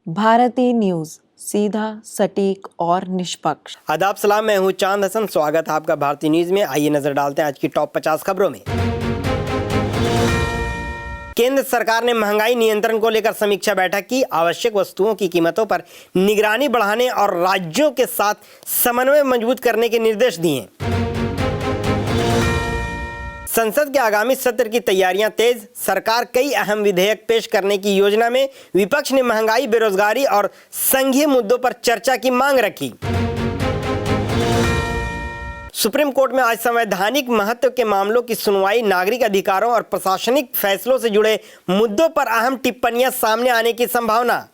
भारतीय न्यूज, सीधा, सटीक और निष्पक्ष। आदाब सलाम, मैं हूं चांद हसन। स्वागत है आपका भारतीय न्यूज में। आइए नजर डालते हैं आज की टॉप 50 खबरों में। केंद्र सरकार ने महंगाई नियंत्रण को लेकर समीक्षा बैठक की। आवश्यक वस्तुओं की कीमतों पर निगरानी बढ़ाने और राज्यों के साथ समन्वय मजबूत करने के निर्देश दिए। संसद के आगामी सत्र की तैयारियां तेज। सरकार कई अहम विधेयक पेश करने की योजना में। विपक्ष ने महंगाई, बेरोजगारी और संघीय मुद्दों पर चर्चा की मांग रखी। सुप्रीम कोर्ट में आज संवैधानिक महत्व के मामलों की सुनवाई। नागरिक अधिकारों और प्रशासनिक फैसलों से जुड़े मुद्दों पर अहम टिप्पणियां सामने आने की संभावना।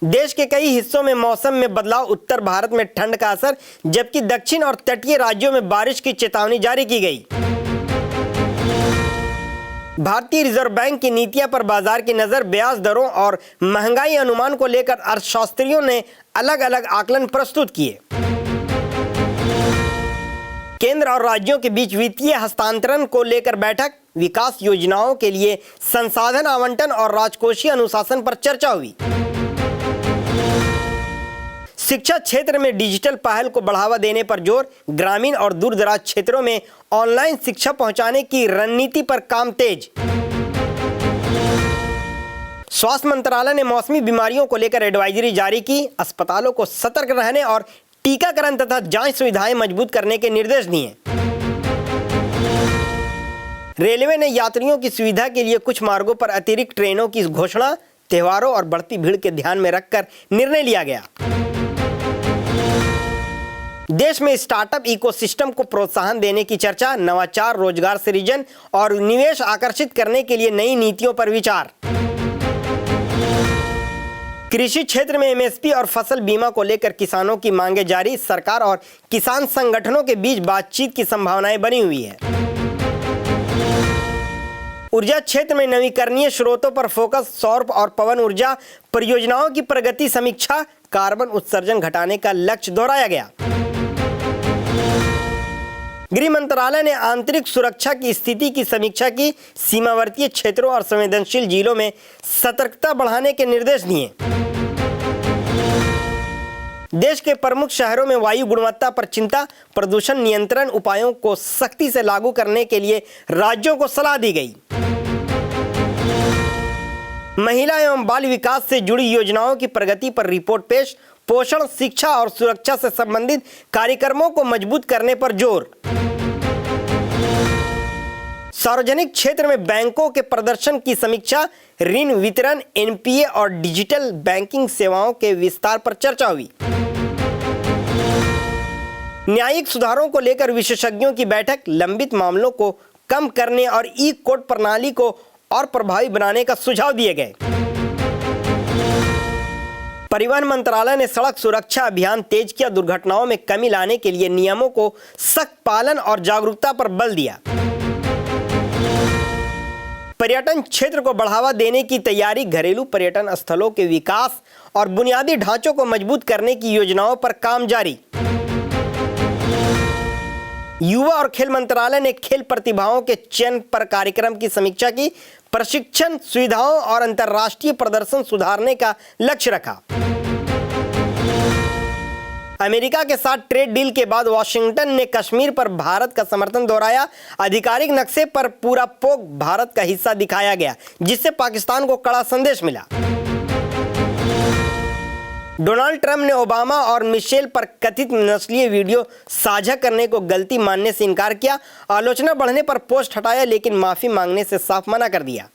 देश के कई हिस्सों में मौसम में बदलाव। उत्तर भारत में ठंड का असर, जबकि दक्षिण और तटीय राज्यों में बारिश की चेतावनी जारी की गई। भारतीय रिजर्व बैंक की नीतियां पर बाजार की नजर। ब्याज दरों और महंगाई अनुमान को लेकर अर्थशास्त्रियों ने अलग अलग आकलन प्रस्तुत किए। केंद्र और राज्यों के बीच वित्तीय हस्तांतरण को लेकर बैठक। विकास योजनाओं के लिए संसाधन आवंटन और राजकोषीय अनुशासन पर चर्चा हुई। शिक्षा क्षेत्र में डिजिटल पहल को बढ़ावा देने पर जोर। ग्रामीण और दूरदराज क्षेत्रों में ऑनलाइन शिक्षा पहुंचाने की रणनीति पर काम तेज। स्वास्थ्य मंत्रालय ने मौसमी बीमारियों को लेकर एडवाइजरी जारी की। अस्पतालों को सतर्क रहने और टीकाकरण तथा जांच सुविधाएं मजबूत करने के निर्देश दिए। रेलवे ने यात्रियों की सुविधा के लिए कुछ मार्गों पर अतिरिक्त ट्रेनों की घोषणा। त्योहारों और बढ़ती भीड़ के ध्यान में रखकर निर्णय लिया गया। देश में स्टार्टअप इकोसिस्टम को प्रोत्साहन देने की चर्चा। नवाचार, रोजगार सृजन और निवेश आकर्षित करने के लिए नई नीतियों पर विचार। कृषि क्षेत्र में एमएसपी और फसल बीमा को लेकर किसानों की मांगें जारी। सरकार और किसान संगठनों के बीच बातचीत की संभावनाएं बनी हुई है। ऊर्जा क्षेत्र में नवीकरणीय स्रोतों पर फोकस। सौर और पवन ऊर्जा परियोजनाओं की प्रगति समीक्षा। कार्बन उत्सर्जन घटाने का लक्ष्य दोहराया गया। गृह मंत्रालय ने आंतरिक सुरक्षा की स्थिति की समीक्षा की। सीमावर्ती क्षेत्रों और संवेदनशील जिलों में सतर्कता बढ़ाने के निर्देश दिए। देश के प्रमुख शहरों में वायु गुणवत्ता पर चिंता। प्रदूषण नियंत्रण उपायों को सख्ती से लागू करने के लिए राज्यों को सलाह दी गई। महिला एवं बाल विकास से जुड़ी योजनाओं की प्रगति पर रिपोर्ट पेश। पोषण, शिक्षा और सुरक्षा से संबंधित कार्यक्रमों को मजबूत करने पर जोर। सार्वजनिक क्षेत्र में बैंकों के प्रदर्शन की समीक्षा। ऋण वितरण, एनपीए और डिजिटल बैंकिंग सेवाओं के विस्तार पर चर्चा हुई। न्यायिक सुधारों को लेकर विशेषज्ञों की बैठक। लंबित मामलों को कम करने और ई कोर्ट प्रणाली को और प्रभावी बनाने का सुझाव दिए गए। परिवहन मंत्रालय ने सड़क सुरक्षा अभियान तेज किया। दुर्घटनाओं में कमी लाने के लिए नियमों को सख्त पालन और जागरूकता पर बल दिया। पर्यटन क्षेत्र को बढ़ावा देने की तैयारी। घरेलू पर्यटन स्थलों के विकास और बुनियादी ढांचों को मजबूत करने की योजनाओं पर काम जारी। युवा और खेल मंत्रालय ने खेल प्रतिभाओं के चयन पर कार्यक्रम की समीक्षा की। प्रशिक्षण सुविधाओं और अंतर्राष्ट्रीय प्रदर्शन सुधारने का लक्ष्य रखा। अमेरिका के साथ ट्रेड डील के बाद वाशिंगटन ने कश्मीर पर भारत का समर्थन दोहराया। आधिकारिक नक्शे पर पूरा पोक भारत का हिस्सा दिखाया गया, जिससे पाकिस्तान को कड़ा संदेश मिला। डोनाल्ड ट्रंप ने ओबामा और मिशेल पर कथित नस्लीय वीडियो साझा करने को गलती मानने से इनकार किया। आलोचना बढ़ने पर पोस्ट हटाया, लेकिन माफी मांगने से साफ मना कर दिया।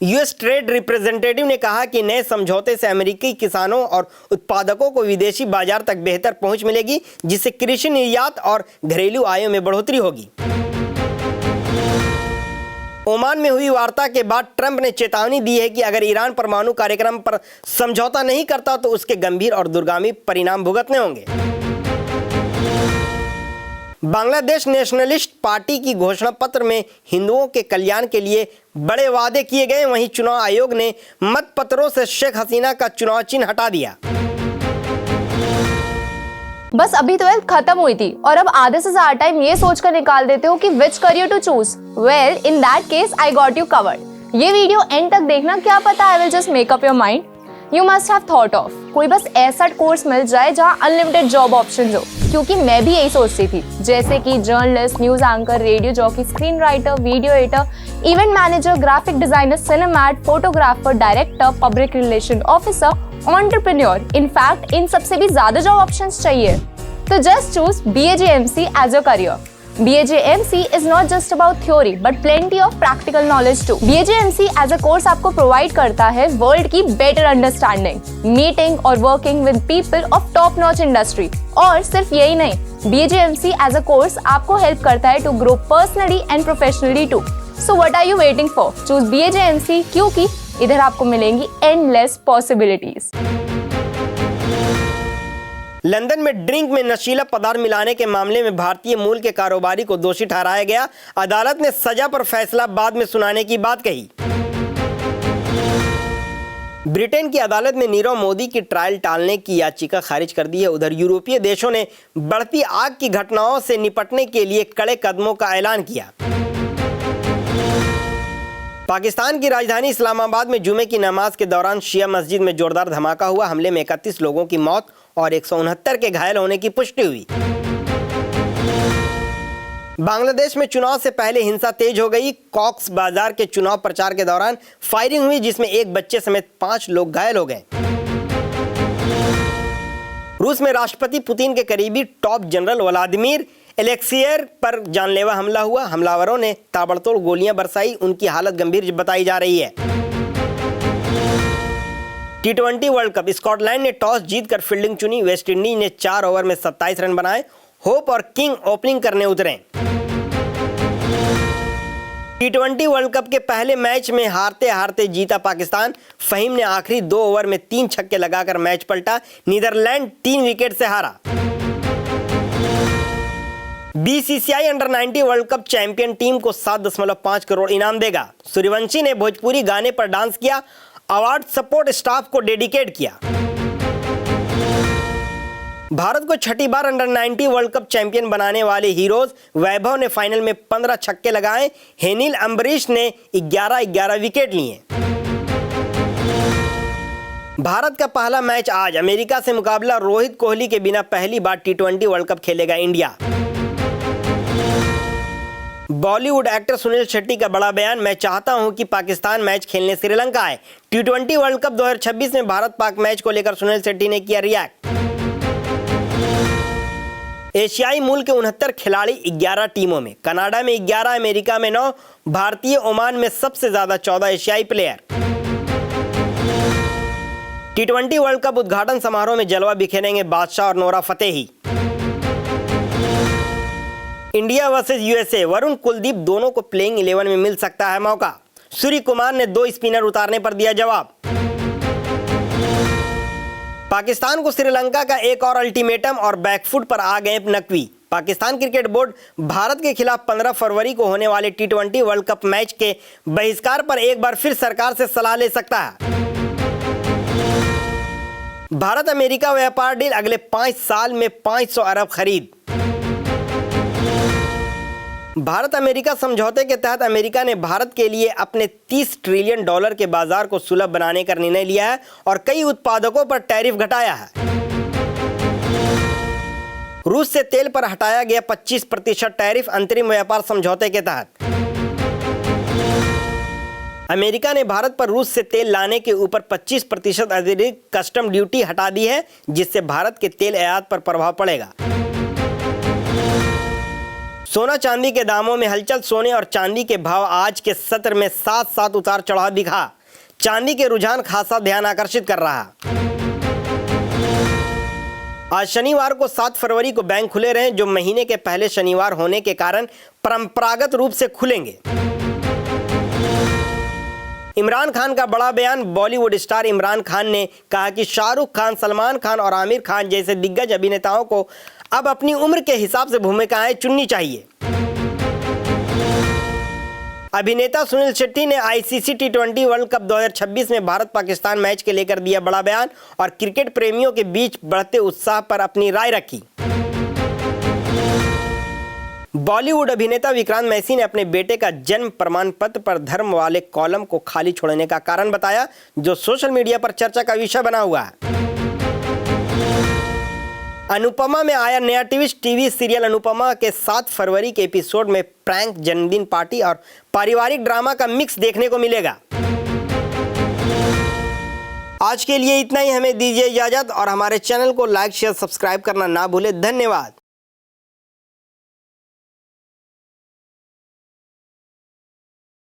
यूएस ट्रेड रिप्रेजेंटेटिव ने कहा कि नए समझौते से अमेरिकी किसानों और उत्पादकों को विदेशी बाजार तक बेहतर पहुंच मिलेगी, जिससे कृषि निर्यात और घरेलू आयों में बढ़ोतरी होगी। ओमान में हुई वार्ता के बाद ट्रंप ने चेतावनी दी है कि अगर ईरान परमाणु कार्यक्रम पर समझौता नहीं करता तो उसके गंभीर और दूरगामी परिणाम भुगतने होंगे। बांग्लादेश नेशनलिस्ट पार्टी की घोषणा पत्र में हिंदुओं के कल्याण के लिए बड़े वादे किए गए। वहीं चुनाव आयोग ने मतपत्रों से शेख हसीना का चुनाव चिन्ह हटा दिया। बस अभी 12th खत्म हुई थी और अब आधे से ज्यादा टाइम ये सोचकर निकाल देते हो कि which career to choose. Well in that case I got you covered. ये वीडियो एंड तक देखना, क्या पता I will just make up your mind. You must have thought of कोई बस ऐसा कोर्स मिल जाए जहाँ अनलिमिटेड जॉब ऑप्शन हो, क्योंकि मैं भी यही सोचती थी, जैसे कि journalist, news anchor, radio jockey, screen writer, video editor, event manager, graphic designer, cinematographer, director, public relation officer, entrepreneur. In fact इन सबसे भी ज्यादा जॉब ऑप्शंस चाहिए। तो just choose BAJMC as your career. BAJMC is not just about theory but plenty of practical knowledge too. BAJMC as a course आपको provide करता है world की better understanding, meeting और working with people of top notch industry। और सिर्फ यही नहीं, BAJMC as a course आपको help करता है to grow personally and professionally too. So what are you waiting for? Choose BAJMC क्योंकि इधर आपको मिलेंगी endless possibilities। लंदन में ड्रिंक में नशीला पदार्थ मिलाने के मामले में भारतीय मूल के कारोबारी को दोषी ठहराया गया। अदालत ने सजा पर फैसला बाद में सुनाने की बात कही। ब्रिटेन की अदालत ने नीरव मोदी की ट्रायल टालने की याचिका खारिज कर दी है। उधर यूरोपीय देशों ने बढ़ती आग की घटनाओं से निपटने के लिए कड़े कदमों का ऐलान किया। पाकिस्तान की राजधानी इस्लामाबाद में जुमे की नमाज के दौरान शिया मस्जिद में जोरदार धमाका हुआ। हमले में 31 लोगों की मौत और 169 के घायल होने की पुष्टि हुई। बांग्लादेश में चुनाव से पहले हिंसा तेज हो गई। कॉक्स बाजार के चुनाव प्रचार के दौरान फायरिंग हुई, जिसमें एक बच्चे समेत 5 लोग घायल हो गए। रूस में राष्ट्रपति पुतिन के करीबी टॉप जनरल व्लादिमीर एलेक्सियर पर जानलेवा हमला हुआ। हमलावरों ने ताबड़तोड़ गोलियां बरसाई। उनकी हालत गंभीर बताई जा रही है। T20 वर्ल्ड कप, स्कॉटलैंड ने टॉस जीतकर फील्डिंग चुनी। वेस्टइंडीज ने 4 ओवर में 27 रन बनाए। होप और किंग ओपनिंग करने उतरे। T20 वर्ल्ड कप के पहले मैच में हारते हारते जीता पाकिस्तान। फहीम ने आखिरी 2 ओवर में 3 छक्के लगाकर मैच पलटा। नीदरलैंड 3 विकेट से हारा। BCCI under 90 world cup champion team को 7.5 करोड़ इनाम देगा। सूर्यवंशी ने भोजपुरी गाने पर डांस किया। अवार्ड सपोर्ट स्टाफ को डेडिकेट किया। भारत को छठी बार अंडर 90 वर्ल्ड कप चैंपियन बनाने वाले हीरोज वैभव ने फाइनल में 15 छक्के लगाए। हेनिल अम्बरीश ने 11 विकेट लिए। भारत का पहला मैच आज। अमेरिका से मुकाबला। रोहित कोहली के बिना पहली बार T20 वर्ल्ड कप खेलेगा इंडिया। बॉलीवुड एक्टर सुनील शेट्टी का बड़ा बयान। मैं चाहता हूं कि पाकिस्तान मैच खेलने श्रीलंका आए। T20 वर्ल्ड कप 2026 में भारत पाक मैच को लेकर सुनील शेट्टी ने किया रिएक्ट। एशियाई मूल के 69 खिलाड़ी 11 टीमों में। कनाडा में 11, अमेरिका में 9, भारतीय ओमान में सबसे ज्यादा 14 एशियाई प्लेयर। T20 वर्ल्ड कप उद्घाटन समारोह में जलवा बिखेरेंगे बादशाह और Nora Fatehi. India versus USA, Varun Kuldeep दोनों को प्लेइंग 11 में मिल सकता है मौका। सूर्य कुमार ने 2 स्पिनर उतारने पर दिया जवाब। पाकिस्तान को श्रीलंका का एक और अल्टीमेटम और बैकफुट पर आ गए नकवी। पाकिस्तान क्रिकेट बोर्ड भारत के खिलाफ 15 फरवरी को होने वाले T20 वर्ल्ड कप मैच के बहिष्कार पर एक बार फिर सरकार से सलाह ले सकता है। भारत अमेरिका व्यापार डील, अगले 5 साल में 500 अरब खरीद। भारत अमेरिका समझौते के तहत अमेरिका ने भारत के लिए अपने $30 ट्रिलियन के बाजार को सुलभ बनाने का निर्णय लिया है और कई उत्पादकों पर टैरिफ घटाया है। रूस से तेल पर हटाया गया 25% टैरिफ अंतरिम व्यापार समझौते के तहत। अमेरिका ने भारत पर रूस से तेल लाने के ऊपर 25% अतिरिक्त कस्टम ड्यूटी हटा दी है, जिससे भारत के तेल आयात पर प्रभाव पड़ेगा। सोना चांदी के दामों में हलचल। सोने और चांदी के भाव आज के सत्र में साथ उतार चढ़ाव दिखा। चांदी के रुझान खासा ध्यान आकर्षित कर रहा। आज शनिवार को 7 फरवरी को बैंक खुले रहे, जो महीने के पहले शनिवार होने के कारण परंपरागत रूप से खुलेंगे। इमरान खान का बड़ा बयान। बॉलीवुड स्टार इमरान खान ने कहा कि शाहरुख खान, सलमान खान और आमिर खान जैसे दिग्गज अभिनेताओं को अब अपनी उम्र के हिसाब से भूमिकाएं चुननी चाहिए। अभिनेता सुनील शेट्टी ने ICC T20 वर्ल्ड कप 2026 में भारत पाकिस्तान मैच के लेकर दिया बड़ा बयान और क्रिकेट प्रेमियों के बीच बढ़ते उत्साह पर अपनी राय रखी। बॉलीवुड अभिनेता विक्रांत मैसी ने अपने बेटे का जन्म प्रमाण पत्र पर धर्म वाले कॉलम को खाली छोड़ने का कारण बताया, जो सोशल मीडिया पर चर्चा का विषय बना हुआ है। अनुपमा में आया नया ट्विस्ट। टीवी सीरियल अनुपमा के 7 फरवरी के एपिसोड में प्रैंक, जन्मदिन पार्टी और पारिवारिक ड्रामा का मिक्स देखने को मिलेगा। आज के लिए इतना ही। हमें दीजिए इजाजत और हमारे चैनल को लाइक, शेयर, सब्सक्राइब करना ना भूलें। धन्यवाद।